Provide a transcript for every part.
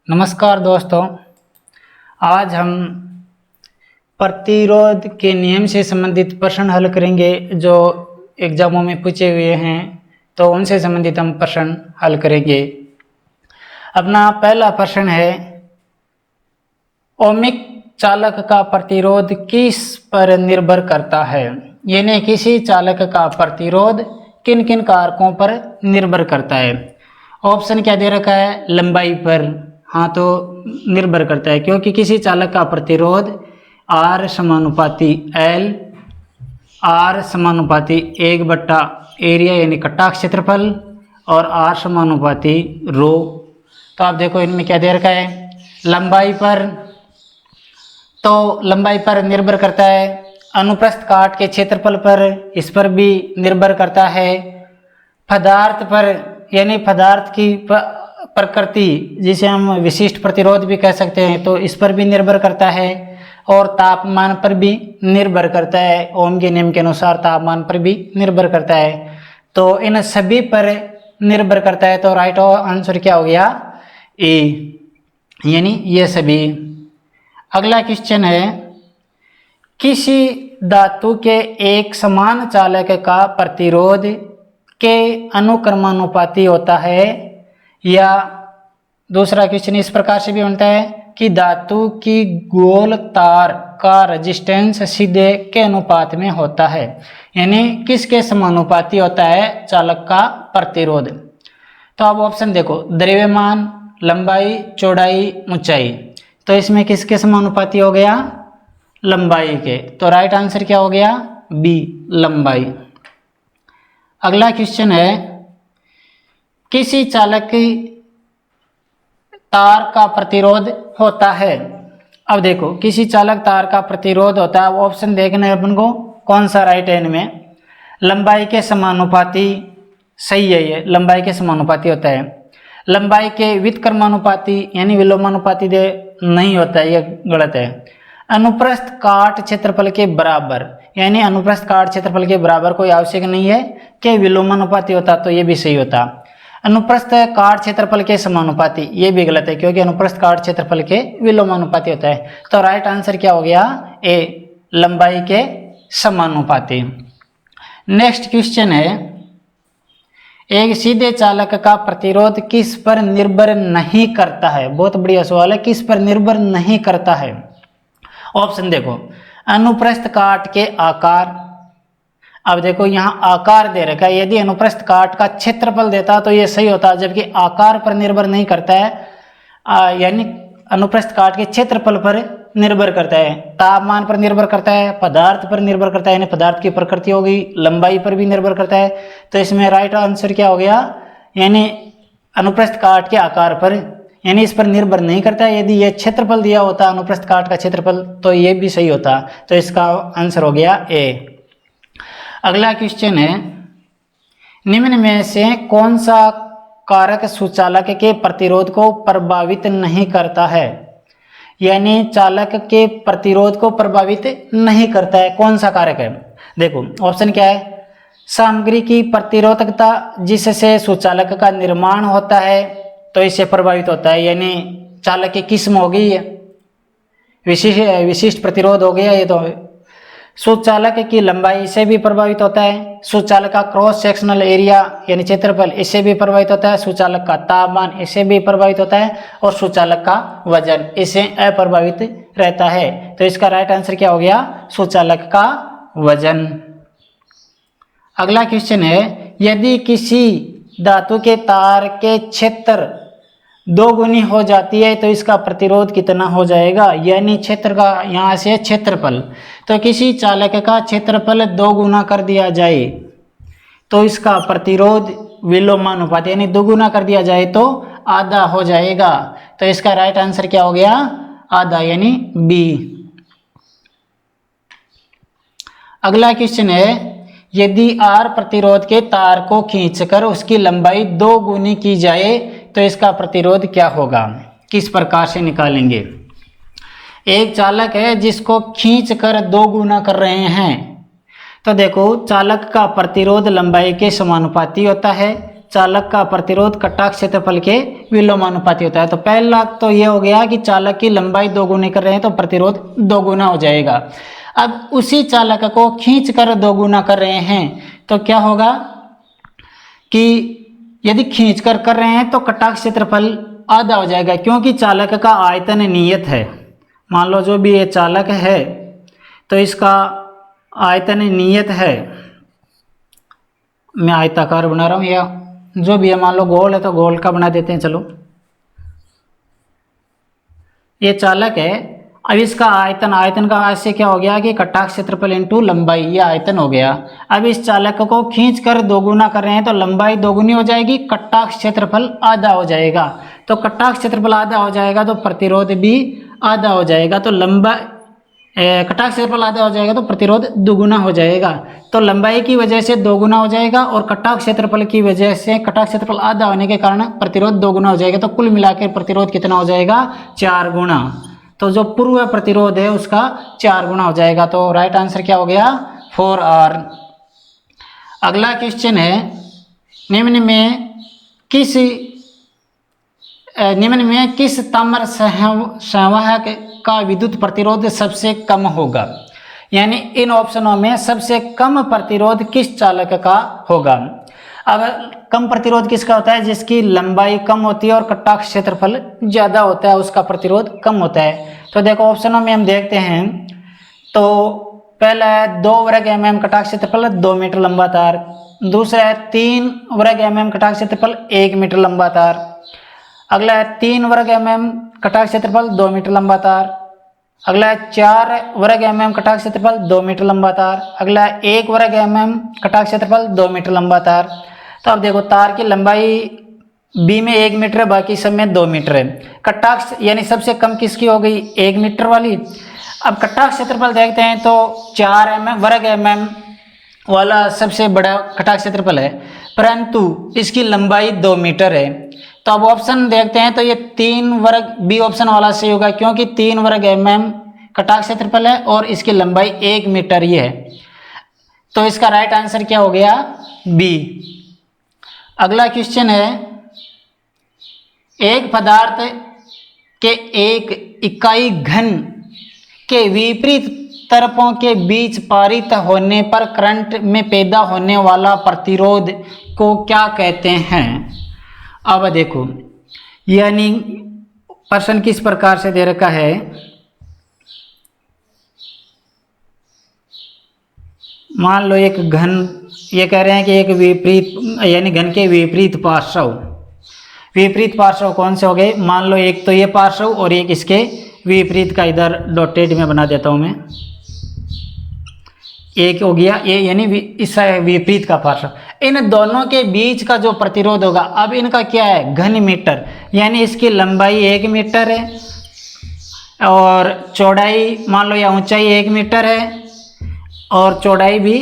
नमस्कार दोस्तों, आज हम प्रतिरोध के नियम से संबंधित प्रश्न हल करेंगे जो एग्जामों में पूछे हुए हैं। तो उनसे संबंधित हम प्रश्न हल करेंगे। अपना पहला प्रश्न है, ओमिक चालक का प्रतिरोध किस पर निर्भर करता है? यानी किसी चालक का प्रतिरोध किन किन कारकों पर निर्भर करता है? ऑप्शन क्या दे रखा है? लंबाई पर। हाँ, तो निर्भर करता है क्योंकि किसी चालक का प्रतिरोध R समानुपाती L, R समानुपाती 1/, एरिया यानी कटा क्षेत्रफल, और R समानुपाती रो। तो आप देखो इनमें क्या दे रखा है? लंबाई पर, तो लंबाई पर निर्भर करता है। अनुप्रस्थ काट के क्षेत्रफल पर, इस पर भी निर्भर करता है। पदार्थ पर, यानी पदार्थ की प्रकृति, जिसे हम विशिष्ट प्रतिरोध भी कह सकते हैं, तो इस पर भी निर्भर करता है। और तापमान पर भी निर्भर करता है। ओम के नियम के अनुसार तापमान पर भी निर्भर करता है। तो इन सभी पर निर्भर करता है। तो राइट आंसर क्या हो गया? ए, यानी ये सभी। अगला क्वेश्चन है, किसी धातु के एक समान चालक का प्रतिरोध के अनुक्रमानुपाती होता है, या दूसरा क्वेश्चन इस प्रकार से भी बनता है कि धातु की गोल तार का रेजिस्टेंस सीधे के अनुपात में होता है। यानी किसके समानुपाती होता है चालक का प्रतिरोध? तो आप ऑप्शन देखो, द्रव्यमान, लंबाई, चौड़ाई, ऊंचाई। तो इसमें किसके समानुपाती हो गया? लंबाई के। तो राइट आंसर क्या हो गया? बी, लंबाई। अगला क्वेश्चन है, किसी चालक की तार का प्रतिरोध होता है। अब देखो, किसी चालक तार का प्रतिरोध होता है। ऑप्शन देखना है अपन को, कौन सा राइट है इनमें? लंबाई के समानुपाती, सही है, ये लंबाई के समानुपाती होता है। लंबाई के व्युत्क्रमानुपाती यानी विलोमानुपाती दे नहीं होता है, ये गलत है। अनुप्रस्थ काट क्षेत्रफल के बराबर, यानी अनुप्रस्थ काट क्षेत्रफल के बराबर कोई आवश्यक नहीं है कि विलोमानुपाती होता, तो ये भी सही होता। अनुप्रस्थ काट क्षेत्रफल के समानुपाती, ये भी गलत है क्योंकि अनुप्रस्थ काट क्षेत्रफल के विलोमानुपाती होता है। तो राइट आंसर क्या हो गया? ए, लंबाई के समानुपाती। नेक्स्ट क्वेश्चन है, एक सीधे चालक का प्रतिरोध किस पर निर्भर नहीं करता है? बहुत बढ़िया सवाल है, किस पर निर्भर नहीं करता है? ऑप्शन देखो, अनुप्रस्थ काट के आकार। अब देखो यहाँ आकार दे रखा है, यदि अनुप्रस्थ काट का क्षेत्रफल देता तो ये सही होता, जबकि आकार पर निर्भर नहीं करता है, यानी अनुप्रस्थ काट के क्षेत्रफल पर निर्भर करता है। तापमान पर निर्भर करता है, पदार्थ पर निर्भर करता है, यानी पदार्थ की प्रकृति हो गई। लंबाई पर भी निर्भर करता है। तो इसमें राइट आंसर क्या हो गया? यानी अनुप्रस्थ काट के आकार पर, यानी इस पर निर्भर नहीं करता है। यदि यह क्षेत्रफल दिया होता अनुप्रस्थ काट का क्षेत्रफल, तो ये भी सही होता। तो इसका आंसर हो गया ए। अगला क्वेश्चन है, निम्न में से कौन सा कारक सुचालक के प्रतिरोध को प्रभावित नहीं करता है? यानी चालक के प्रतिरोध को प्रभावित नहीं करता है, कौन सा कारक है? देखो ऑप्शन क्या है? सामग्री की प्रतिरोधकता, जिससे सुचालक का निर्माण होता है, तो इससे प्रभावित होता है। यानी चालक की किस्म हो गई है, विशिष्ट प्रतिरोध हो गया ये। तो सुचालक की लंबाई, इससे भी प्रभावित होता है। सुचालक का क्रॉस सेक्शनल एरिया यानी क्षेत्रफल, इससे भी प्रभावित होता है। सुचालक का तापमान, इससे भी प्रभावित होता है। और सुचालक का वजन, इससे अप्रभावित रहता है। तो इसका राइट आंसर क्या हो गया? सुचालक का वजन। अगला क्वेश्चन है, यदि किसी धातु के तार के क्षेत्र 2 गुनी हो जाती है तो इसका प्रतिरोध कितना हो जाएगा? यानी क्षेत्र का, यहाँ से क्षेत्रफल, तो किसी चालक का क्षेत्रफल 2 गुना कर दिया जाए तो इसका प्रतिरोध विलोमानुपाती, यानी 2 गुना कर दिया जाए तो आधा हो जाएगा। तो इसका राइट आंसर क्या हो गया? आधा, यानी बी। अगला क्वेश्चन है, यदि R प्रतिरोध के तार को खींचकर उसकी लंबाई 2 गुनी की जाए तो इसका प्रतिरोध क्या होगा? किस प्रकार से निकालेंगे? एक चालक है जिसको खींचकर 2 गुना कर रहे हैं, तो देखो चालक का प्रतिरोध लंबाई के समानुपाती होता है। चालक का प्रतिरोध कटाक्ष क्षेत्रफल के विलोमानुपाती होता है। तो पहला तो ये हो गया कि चालक की लंबाई दोगुनी कर रहे हैं तो प्रतिरोध दोगुना हो जाएगा। अब उसी चालक को खींच कर दोगुना कर रहे हैं तो क्या होगा कि यदि खींच कर रहे हैं तो कटाक्ष क्षेत्रफल आधा हो जाएगा, क्योंकि चालक का आयतन नियत है। मान लो जो भी ये चालक है तो इसका आयतन नियत है, मैं आयताकार बना रहा हूँ, या जो भी है, मान लो गोल है तो गोल का बना देते हैं। चलो ये चालक है, अब इसका आयतन का ऐसे क्या हो गया कि कटाक्ष क्षेत्रफल इंटू लंबाई, ये आयतन हो गया। अब इस चालक को खींच कर दोगुना कर रहे हैं तो लंबाई दोगुनी हो जाएगी, कटाक्ष क्षेत्रफल आधा हो जाएगा। तो कटाक्ष क्षेत्रफल आधा हो जाएगा तो प्रतिरोध भी आधा हो जाएगा। तो कटाक्ष क्षेत्रफल आधा हो जाएगा तो प्रतिरोध दुगुना हो जाएगा। तो लंबाई की वजह से दोगुना हो जाएगा और कटाक्ष क्षेत्रफल की वजह से कटाक्ष क्षेत्रफल आधा होने के कारण प्रतिरोध दोगुना हो जाएगा। तो कुल मिलाकर प्रतिरोध कितना हो जाएगा? 4 गुना। तो जो पूर्व प्रतिरोध है उसका 4 गुना हो जाएगा। तो राइट आंसर क्या हो गया? 4R। अगला क्वेश्चन है, निम्न में किस ताम्र संवाहक का विद्युत प्रतिरोध सबसे कम होगा? यानी इन ऑप्शनों में सबसे कम प्रतिरोध किस चालक का होगा? अब कम प्रतिरोध किसका होता है? जिसकी लंबाई कम होती है और कटाक्ष क्षेत्रफल ज्यादा होता है, उसका प्रतिरोध कम होता है। तो देखो ऑप्शनों में हम देखते हैं, तो पहला है 2 वर्ग mm कटाक्ष क्षेत्रफल 2 मीटर लंबा तार। दूसरा है 3 वर्ग mm कटाक्ष क्षेत्रफल 1 मीटर लंबा तार। अगला है 3 वर्ग mm कटाक्ष क्षेत्रफल 2 मीटर लंबा तार। अगला है 4 वर्ग mm कटाक्ष क्षेत्रफल 2 मीटर लंबा तार। अगला है 1 वर्ग mm कटाक्ष क्षेत्रफल 2 मीटर लंबा तार। तो अब देखो तार की लंबाई बी में 1 मीटर है, बाकी सब में 2 मीटर है। कटाक्ष यानी सबसे कम किसकी हो गई? 1 मीटर वाली। अब कटाक्ष क्षेत्रफल देखते हैं तो 4 वर्ग mm वाला सबसे बड़ा कटाक्ष क्षेत्रफल है, परंतु इसकी लंबाई 2 मीटर है। तो अब ऑप्शन देखते हैं तो ये 3 वर्ग बी ऑप्शन वाला सही होगा, क्योंकि 3 वर्ग mm कटाक्ष क्षेत्रफल है और इसकी लंबाई 1 मीटर ही है। तो इसका राइट आंसर क्या हो गया? बी। अगला क्वेश्चन है, एक पदार्थ के एक इकाई घन के विपरीत तरफों के बीच पारित होने पर करंट में पैदा होने वाला प्रतिरोध को क्या कहते हैं? अब देखो, यानी प्रश्न किस प्रकार से दे रखा है, मान लो एक घन, ये कह रहे हैं कि एक विपरीत यानी घन के विपरीत पार्श्व कौन से हो गए? मान लो एक तो ये पार्श्व और एक इसके विपरीत का इधर डॉटेड में बना देता हूं मैं। एक हो गया ये, यानी इस विपरीत का पार्श्व। इन दोनों के बीच का जो प्रतिरोध होगा, अब इनका क्या है? घन मीटर, यानी इसकी लंबाई 1 मीटर है और चौड़ाई मान लो या ऊंचाई 1 मीटर है और चौड़ाई भी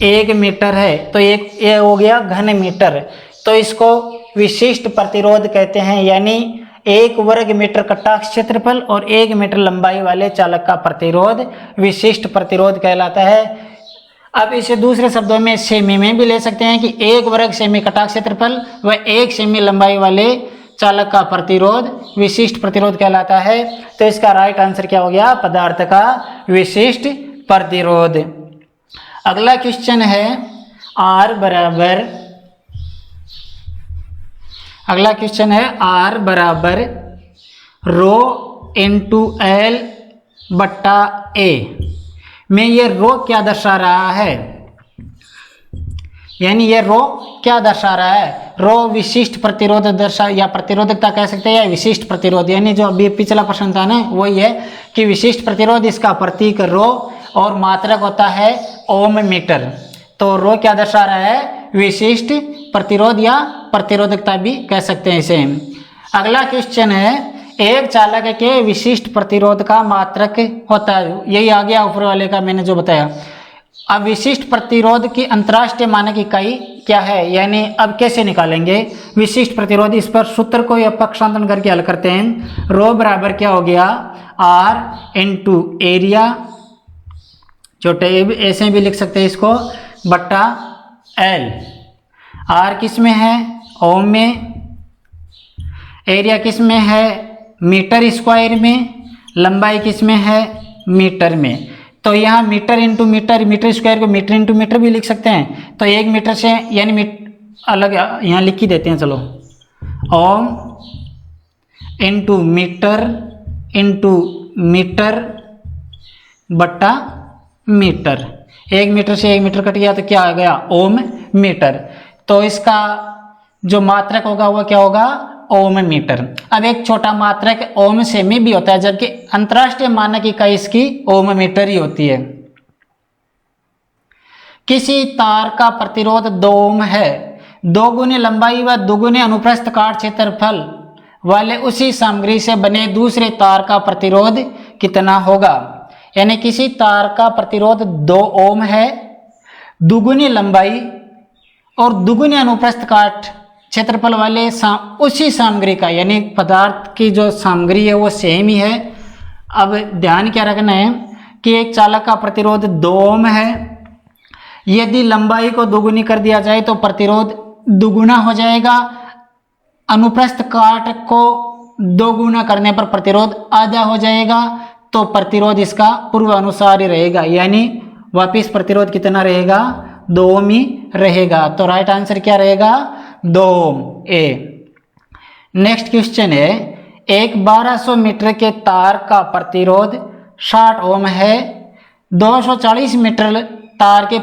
1 मीटर है। तो ये हो गया घन मीटर। तो इसको विशिष्ट प्रतिरोध कहते हैं, यानी 1 वर्ग मीटर कटाक्ष क्षेत्रफल और 1 मीटर लंबाई वाले चालक का प्रतिरोध विशिष्ट प्रतिरोध कहलाता है। अब इसे दूसरे शब्दों में सेमी में भी ले सकते हैं कि 1 वर्ग सेमी कटाक्ष क्षेत्रफल व 1 सेमी लंबाई वाले चालक का प्रतिरोध विशिष्ट प्रतिरोध कहलाता है। तो इसका राइट आंसर क्या हो गया? पदार्थ का विशिष्ट प्रतिरोध। अगला क्वेश्चन है, R बराबर रो इंटू एल बट्टा ए में ये रो क्या दर्शा रहा है? यानी ये रो क्या दर्शा रहा है? रो विशिष्ट प्रतिरोध या प्रतिरोधकता कह सकते हैं, या विशिष्ट प्रतिरोध। यानी जो अभी पिछला प्रश्न था ना, वही है कि विशिष्ट प्रतिरोध, इसका प्रतीक रो और मात्रक होता है ओम मीटर। तो रो क्या दर्शा रहा है? विशिष्ट प्रतिरोध या प्रतिरोधकता भी कह सकते हैं इसे। अगला क्वेश्चन है, एक चालक के विशिष्ट प्रतिरोध का मात्रक होता है, यही आ गया ऊपर वाले का मैंने जो बताया। अब विशिष्ट प्रतिरोध की अंतरराष्ट्रीय मानक इकाई क्या है? यानी अब कैसे निकालेंगे विशिष्ट प्रतिरोध? इस पर सूत्र को पक्षांतरण करके हल करते हैं। रो बराबर क्या हो गया? R इंटू एरिया, छोटे ऐसे भी लिख सकते हैं इसको, बट्टा L। आर किस में है, ओम में, एरिया किस में है, मीटर स्क्वायर में, लंबाई किस में है, मीटर में। तो यहाँ metre into metre, metre square को मीटर इंटू मीटर भी लिख सकते हैं। तो 1 मीटर से यानी अलग यहाँ लिख ही देते हैं, चलो, ओम इंटू मीटर बट्टा मीटर। 1 मीटर से 1 मीटर कट गया तो क्या आ गया, ओम मीटर। तो इसका जो मात्रक होगा वो क्या होगा, ओम मीटर। अब एक छोटा मात्रक ओम सेमी भी होता है, जबकि अंतरराष्ट्रीय मानक इकाई इसकी ओम मीटर ही होती है। किसी तार का प्रतिरोध 2 ओम है, 2 गुने लंबाई व 2 गुने अनुप्रस्थ काट क्षेत्रफल वाले उसी सामग्री से बने दूसरे तार का प्रतिरोध कितना होगा। यानी किसी तार का प्रतिरोध 2 ओम है, दुगुनी लंबाई और दुगुनी अनुप्रस्थ काट क्षेत्रफल वाले उसी सामग्री का, यानी पदार्थ की जो सामग्री है वो सेम ही है। अब ध्यान क्या रखना है कि एक चालक का प्रतिरोध 2 ओम है, यदि लंबाई को दुगुनी कर दिया जाए तो प्रतिरोध दुगुना हो जाएगा, अनुप्रस्थ काट को 2 गुना करने पर प्रतिरोध आधा हो जाएगा, तो प्रतिरोध इसका पूर्व अनुसार ही रहेगा, यानी वापिस प्रतिरोध कितना रहेगा, 2 ओम ही रहेगा। तो राइट आंसर क्या रहेगा, 2 ओम, ए। नेक्स्ट क्वेश्चन है, एक 1200 मीटर के तार का प्रतिरोध 60 ओम है, 240 मीटर तार के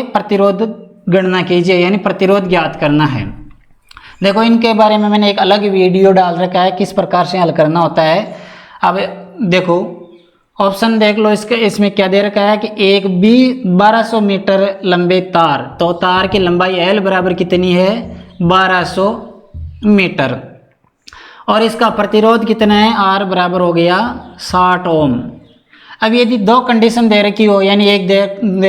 प्रतिरोध गणना कीजिए, यानी प्रतिरोध ज्ञात करना है। देखो इनके बारे में मैंने एक अलग वीडियो डाल रखा है, किस प्रकार से हल करना होता है। अब देखो ऑप्शन देख लो, इसमें क्या दे रखा है कि एक 1200 मीटर लंबे तार, तो तार की लंबाई L बराबर कितनी है, 1200 मीटर, और इसका प्रतिरोध कितना है, R बराबर हो गया 60 ओम। अब यदि 2 कंडीशन दे रखी हो, यानी एक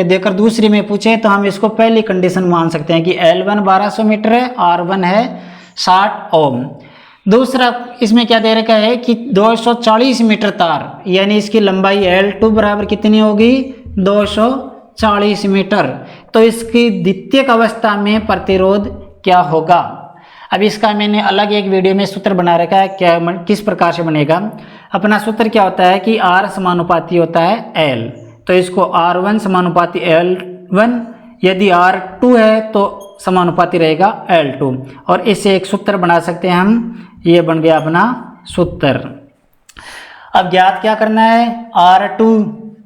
देकर दूसरी में पूछे, तो हम इसको पहली कंडीशन मान सकते हैं कि L1 1200 मीटर है, R1 है 60 ओम। दूसरा इसमें क्या दे रखा है कि 240 मीटर तार, यानी इसकी लंबाई L2 बराबर कितनी होगी, 240 मीटर, तो इसकी द्वितीयक अवस्था में प्रतिरोध क्या होगा। अब इसका मैंने अलग एक वीडियो में सूत्र बना रखा है, क्या किस प्रकार से बनेगा। अपना सूत्र क्या होता है कि R समानुपाती होता है L, तो इसको R1 समानुपाती L1, यदि R2 है तो समानुपाती रहेगा L2, और इससे एक सूत्र बना सकते हैं हम, ये बन गया अपना सूत्र। अब ज्ञात क्या करना है, R2,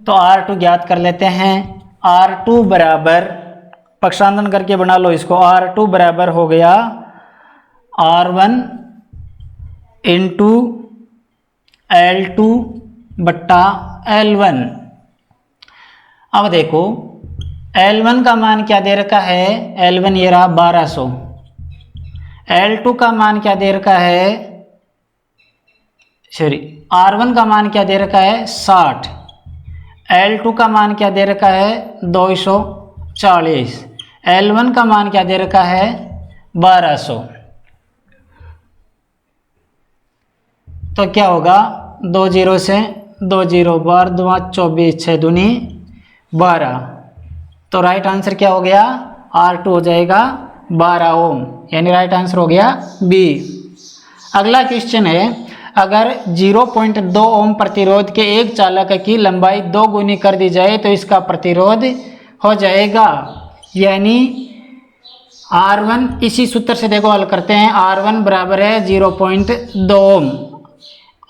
तो R2 ज्ञात कर लेते हैं। R2 बराबर, पक्षांतरण करके बना लो इसको, R2 बराबर हो गया R1 इंटू L2 बट्टा L1। अब देखो L1 का मान क्या दे रखा है, L1 ये रहा 1200, L2 का मान क्या दे रखा है, सॉरी R1 का मान क्या दे रखा है 60, L2 का मान क्या दे रखा है 240, L1 का मान क्या दे रखा है 1200। तो क्या होगा, 2 0 से 2 0, 12 2 24, 6 दूनी 12, तो राइट आंसर क्या हो गया, R2 हो जाएगा 12 ओम, यानी राइट आंसर हो गया बी। अगला क्वेश्चन है, अगर 0.2 ओम प्रतिरोध के एक चालक की लंबाई 2 गुनी कर दी जाए तो इसका प्रतिरोध हो जाएगा, यानी R1, इसी सूत्र से देखो हल करते हैं, R1 बराबर है 0.2 ओम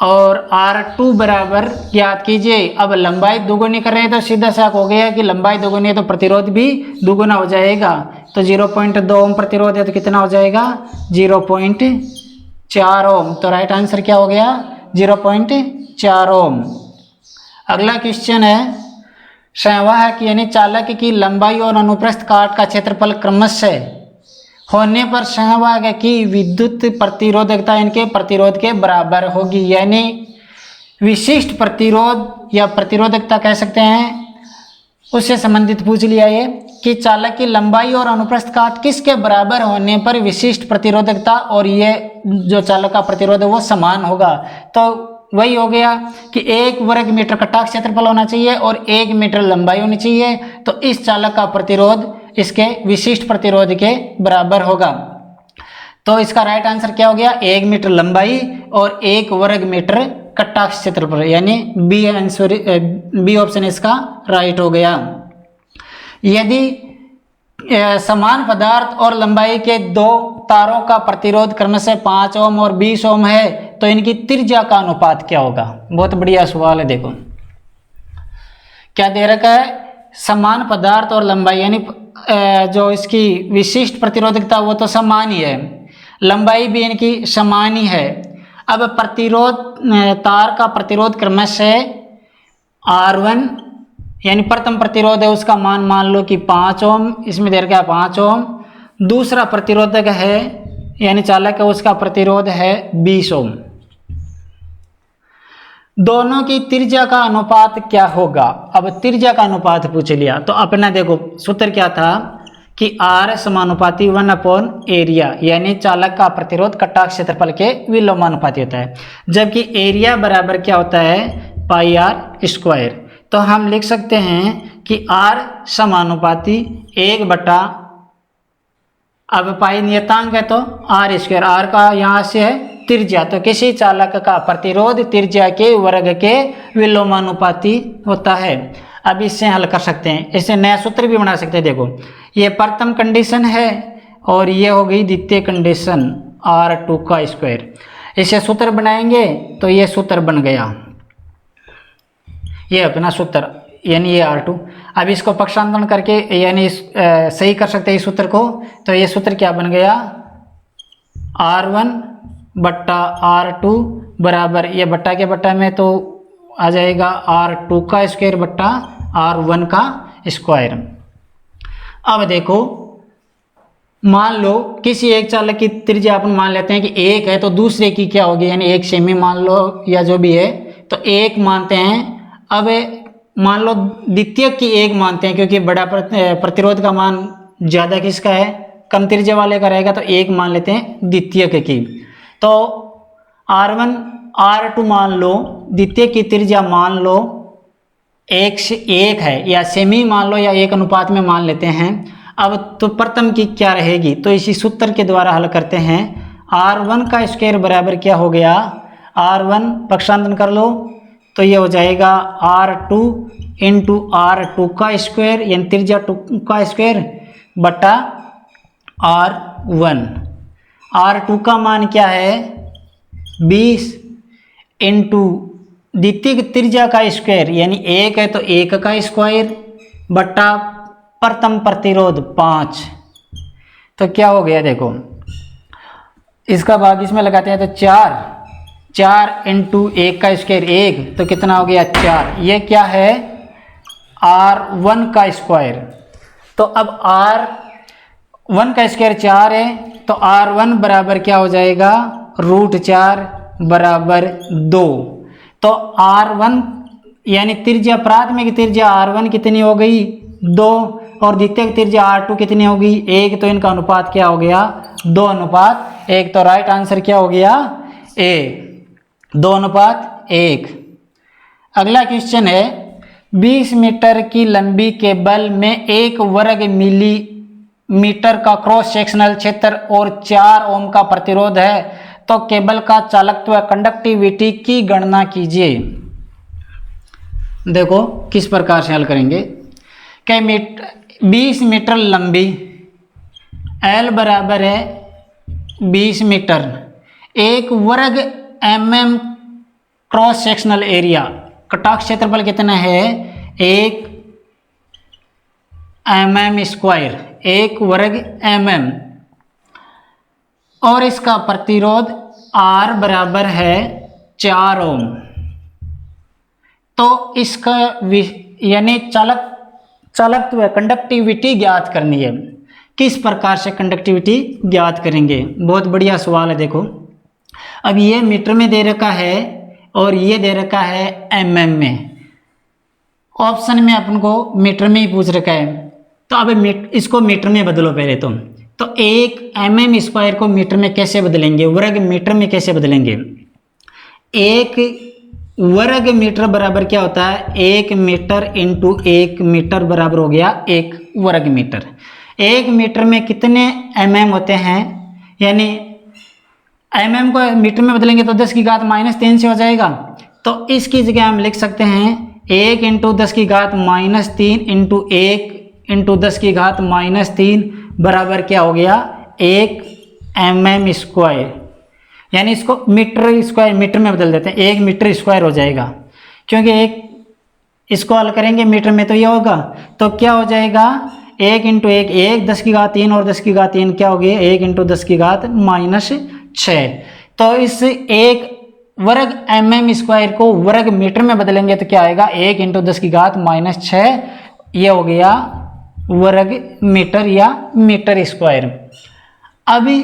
और R2 बराबर ज्ञात कीजिए। अब लंबाई दुगुनी कर रहे हैं तो सीधा साफ हो गया कि लंबाई दुगुनी है तो प्रतिरोध भी दुगुना हो जाएगा, तो 0.2 ओम प्रतिरोध है तो कितना हो जाएगा 0.4 ओम, तो राइट आंसर क्या हो गया 0.4 ओम। अगला क्वेश्चन है, संवाहक यानी चालक की लंबाई और अनुप्रस्थ काट का क्षेत्रफल क्रमशः होने पर संवाहक की विद्युत प्रतिरोधकता इनके प्रतिरोध के बराबर होगी, यानी विशिष्ट प्रतिरोध या प्रतिरोधकता कह सकते हैं, उससे संबंधित पूछ लिया ये कि चालक की लंबाई और अनुप्रस्थ काट किसके बराबर होने पर विशिष्ट प्रतिरोधकता और ये जो चालक का प्रतिरोध है वो समान होगा। तो वही हो गया कि 1 वर्ग मीटर कटाक्ष क्षेत्रफल होना चाहिए और 1 मीटर लंबाई होनी चाहिए, तो इस चालक का प्रतिरोध इसके विशिष्ट प्रतिरोध के बराबर होगा। तो इसका राइट आंसर क्या हो गया, 1 मीटर लंबाई और 1 वर्ग मीटर कटाक्ष क्षेत्रफल, यानी बी आंसर, बी ऑप्शन इसका राइट हो गया। यदि समान पदार्थ और लंबाई के दो तारों का प्रतिरोध क्रमशः 5 ओम और 20 ओम है तो इनकी त्रिज्या का अनुपात क्या होगा। बहुत बढ़िया सवाल है। देखो क्या दे रखा है, समान पदार्थ और लंबाई, यानी जो इसकी विशिष्ट प्रतिरोधकता वो तो समान ही है, लंबाई भी इनकी समान ही है। अब प्रतिरोध, तार का प्रतिरोध क्रमशः R1 यानी प्रथम प्रतिरोध है उसका मान लो कि 5 ओम, इसमें दे रखा है 5 ओम। दूसरा प्रतिरोधक है यानी चालक है उसका प्रतिरोध है 20 ओम। दोनों की त्रिज्या का अनुपात क्या होगा। अब त्रिज्या का अनुपात पूछ लिया तो अपना देखो सूत्र क्या था कि R समानुपाती 1/एरिया, यानी चालक का प्रतिरोध कटाक्ष क्षेत्रफल के विलोमानुपाती होता है, जबकि एरिया बराबर क्या होता है, पाई R स्क्वायर। तो हम लिख सकते हैं कि R समानुपाती 1 बटा, अब पाई नियतांक है तो R स्क्वायर, R का यहाँ से है त्रिज्या, तो किसी चालक का प्रतिरोध त्रिज्या के वर्ग के विलोमानुपाती होता है। अब इससे हल कर सकते हैं, इससे नया सूत्र भी बना सकते हैं। देखो ये प्रथम कंडीशन है और ये हो गई द्वितीय कंडीशन R2 का स्क्वायर। इसे सूत्र बनाएंगे तो ये सूत्र बन गया, ये अपना सूत्र, यानी ये R2। अब इसको पक्षांतरण करके यानी सही कर सकते हैं इस सूत्र को, तो ये सूत्र क्या बन गया, R1 बट्टा R2 बराबर, ये बट्टा के बट्टा में तो आ जाएगा R2 का स्क्वायर बट्टा R1 का स्क्वायर। अब देखो मान लो किसी एक चालक की त्रिज्या अपन मान लेते हैं कि 1 है, तो दूसरे की क्या होगी, यानी 1 सेमी मान लो या जो भी है, तो 1 मानते हैं। अब मान लो द्वितीय की 1 मानते हैं, क्योंकि बड़ा प्रतिरोध का मान ज़्यादा किसका है, कम त्रिज्या वाले का रहेगा, तो 1 मान लेते हैं द्वितीय की। तो R1 R2 मान लो, द्वितीय की त्रिज्या मान लो 1 से 1 है, या सेमी मान लो, या 1 अनुपात में मान लेते हैं। अब तो प्रथम की क्या रहेगी, तो इसी सूत्र के द्वारा हल करते हैं। R1 का स्क्वायर बराबर क्या हो गया, R1 पक्षांतरण कर लो तो ये हो जाएगा R2 इंटू R2 का स्क्वायर, यानी त्रिज्या 2 का स्क्वायर बटा R1। R2 का मान क्या है 20 इंटू द्वितीय त्रिज्या का स्क्वायर, यानी 1 है तो 1 का स्क्वायर बटा प्रथम प्रतिरोध 5। तो क्या हो गया, देखो इसका भाग इसमें लगाते हैं तो 4 इंटू 1 का स्क्वायर 1, तो कितना हो गया 4। ये क्या है R1 का स्क्वायर। तो अब R1 का स्क्वायर 4 है, तो R1 बराबर क्या हो जाएगा, √4 बराबर 2। तो R1 यानी त्रिज्या, प्राथमिक त्रिज्या R1 कितनी हो गई 2, और द्वितीय त्रिज्या R2 कितनी होगी 1, तो इनका अनुपात क्या हो गया 2:1। तो राइट आंसर क्या हो गया A, 2:1। अगला क्वेश्चन है, 20 मीटर की लंबी केबल में 1 वर्ग मिलीमीटर का क्रॉस सेक्शनल क्षेत्र और 4 ओम का प्रतिरोध है, तो केबल का चालकत्व कंडक्टिविटी की गणना कीजिए। देखो किस प्रकार से हल करेंगे। 20 मीटर लंबी, L बराबर है 20 मीटर, 1 वर्ग mm क्रॉस सेक्शनल एरिया, कटाक्ष क्षेत्रफल कितना है 1 mm स्क्वायर, 1 वर्ग mm, और इसका प्रतिरोध R बराबर है 4 ओम। तो इसका यानी चालकत्व कंडक्टिविटी ज्ञात करनी है। किस प्रकार से कंडक्टिविटी ज्ञात करेंगे, बहुत बढ़िया सवाल है। देखो अब ये मीटर में दे रखा है और ये दे रखा है mm में, ऑप्शन में अपन को मीटर में ही पूछ रखा है, तो अब इसको मीटर में बदलो पहले तो 1 mm स्क्वायर को मीटर में कैसे बदलेंगे, वर्ग मीटर में कैसे बदलेंगे। 1 वर्ग मीटर बराबर क्या होता है 1 मीटर इंटू 1 मीटर बराबर हो गया 1 वर्ग मीटर। 1 मीटर में कितने mm होते हैं, यानी mm को मीटर में बदलेंगे तो 10 की घात -3 से हो जाएगा। तो इसकी जगह हम लिख सकते हैं 1 × 10 की घात -3 × 1 × 10 की घात -3 बराबर क्या हो गया, 1 mm²। यानी इसको मीटर स्क्वायर मीटर में बदल देते हैं, 1 मीटर स्क्वायर हो जाएगा, क्योंकि एक इसको हल करेंगे मीटर में तो ये होगा। तो क्या हो जाएगा, 1 × 1 1, 10 की घात 3 और 10 की घात 3 क्या हो गया, 1 × 10 की घात -6। तो इस 1 वर्ग mm² को वर्ग मीटर में बदलेंगे तो क्या आएगा, 1 × 10 की घात -6, ये हो गया वर्ग मीटर या मीटर स्क्वायर। अभी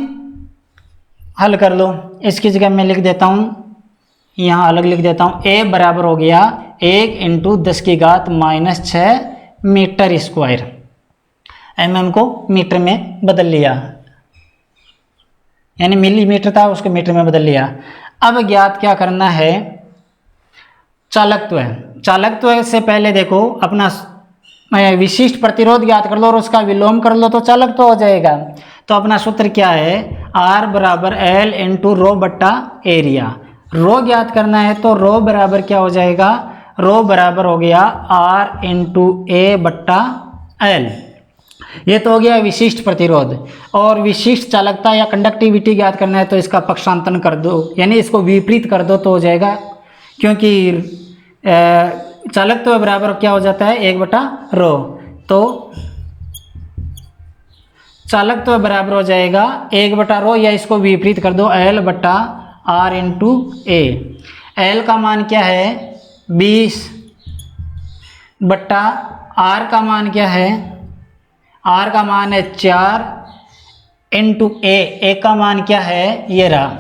हल कर लो, इसकी जगह मैं लिख देता हूँ, यहाँ अलग लिख देता हूँ, a बराबर हो गया 1 × 10 की घात -6 मीटर स्क्वायर। mm को मीटर में बदल लिया, यानी मिलीमीटर था उसको मीटर में बदल लिया। अब ज्ञात क्या करना है, चालकत्व। चालकत्व से पहले देखो अपना विशिष्ट प्रतिरोध ज्ञात कर लो और उसका विलोम कर लो तो चालकत्व हो जाएगा। तो अपना सूत्र क्या है, R बराबर L × रो बट्टा एरिया। रो ज्ञात करना है तो रो बराबर क्या हो जाएगा, रो बराबर हो गया R × A बट्टा L। ये तो हो गया विशिष्ट प्रतिरोध। और विशिष्ट चालकता या कंडक्टिविटी ज्ञात करना है तो इसका पक्षांतरण कर दो, यानी इसको विपरीत कर दो तो हो जाएगा, क्योंकि चालकत्व तो बराबर क्या हो जाता है, 1/रो। तो चालकत्व तो बराबर हो जाएगा 1/रो, या इसको विपरीत कर दो L/R × A। L का मान क्या है 20 बट्टा R का मान क्या है, R का मान है 4 × A का मान क्या है, ये रहा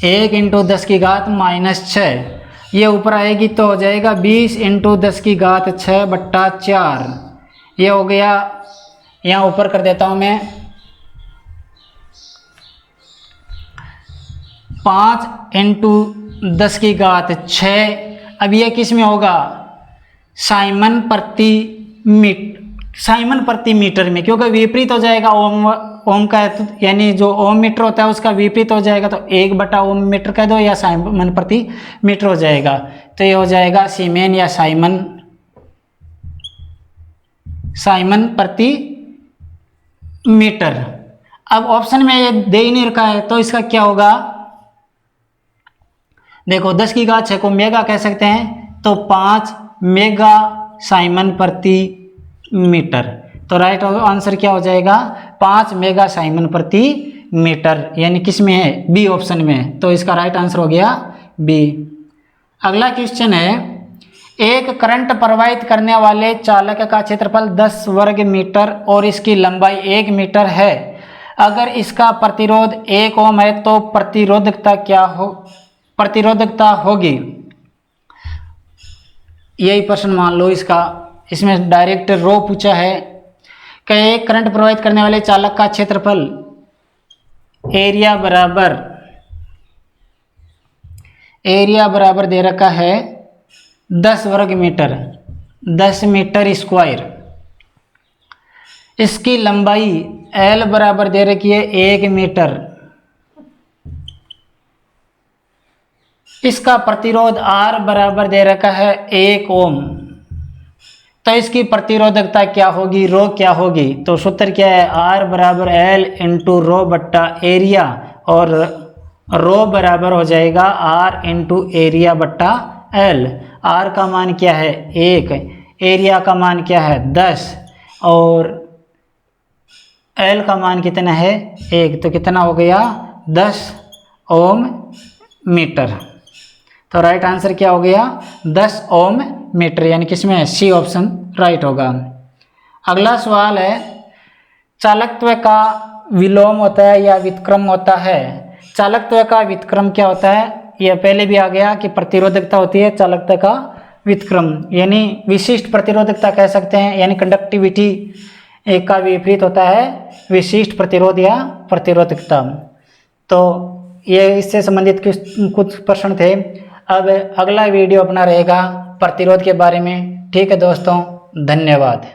1 × 10 की घात -6। ये ऊपर आएगी तो हो जाएगा 20 × 10 की घात 6/4। ये हो गया, यहाँ ऊपर कर देता हूँ मैं 5 × 10 की घात 6। अब ये किस में होगा, साइमन प्रति मीटर में, क्योंकि विपरीत हो जाएगा ओम का, यानी जो ओम मीटर होता है उसका विपरीत हो जाएगा, तो 1/ओम मीटर कह दो या साइमन प्रति मीटर हो जाएगा। तो ये हो जाएगा सीमेन या साइमन प्रति मीटर। अब ऑप्शन में ये दे ही नहीं रखा है तो इसका क्या होगा, देखो 10 की घात 6 को मेगा कह सकते हैं, तो 5 मेगा साइमन प्रति मीटर। तो राइट आंसर क्या हो जाएगा, 5 मेगा साइमन प्रति मीटर, यानी किस में है, बी ऑप्शन में। तो इसका राइट आंसर हो गया बी। अगला क्वेश्चन है, एक करंट प्रवाहित करने वाले चालक का क्षेत्रफल 10 वर्ग मीटर और इसकी लंबाई 1 मीटर है। अगर इसका प्रतिरोध 1 ओम है तो प्रतिरोधकता होगी। यही प्रश्न मान लो इसका, इसमें डायरेक्ट रो पूछा है कि एक करंट प्रवाहित करने वाले चालक का क्षेत्रफल एरिया बराबर दे रखा है 10 वर्ग मीटर, 10 मीटर स्क्वायर। इसकी लंबाई L बराबर दे रखी है 1 मीटर। इसका प्रतिरोध R बराबर दे रखा है 1 ओम। तो इसकी प्रतिरोधकता क्या होगी, रो क्या होगी। तो सूत्र क्या है, R बराबर L × रो बट्टा एरिया, और रो बराबर हो जाएगा R × एरिया बट्टा L। R का मान क्या है 1, एरिया का मान क्या है 10 और L का मान कितना है 1, तो कितना हो गया 10 ओम मीटर। तो राइट आंसर क्या हो गया 10 ओम मीटर, यानी किसमें है, सी ऑप्शन राइट होगा। अगला सवाल है, चालकत्व का विलोम होता है या व्युत्क्रम होता है। चालकत्व का व्युत्क्रम क्या होता है, यह पहले भी आ गया कि प्रतिरोधकता होती है चालकत्व का व्युत्क्रम, यानी विशिष्ट प्रतिरोधकता कह सकते हैं, यानी कंडक्टिविटी एक का विपरीत होता है विशिष्ट प्रतिरोध या प्रतिरोधकता। तो ये इससे संबंधित कुछ प्रश्न थे। अब अगला वीडियो अपना रहेगा प्रतिरोध के बारे में। ठीक है दोस्तों, धन्यवाद।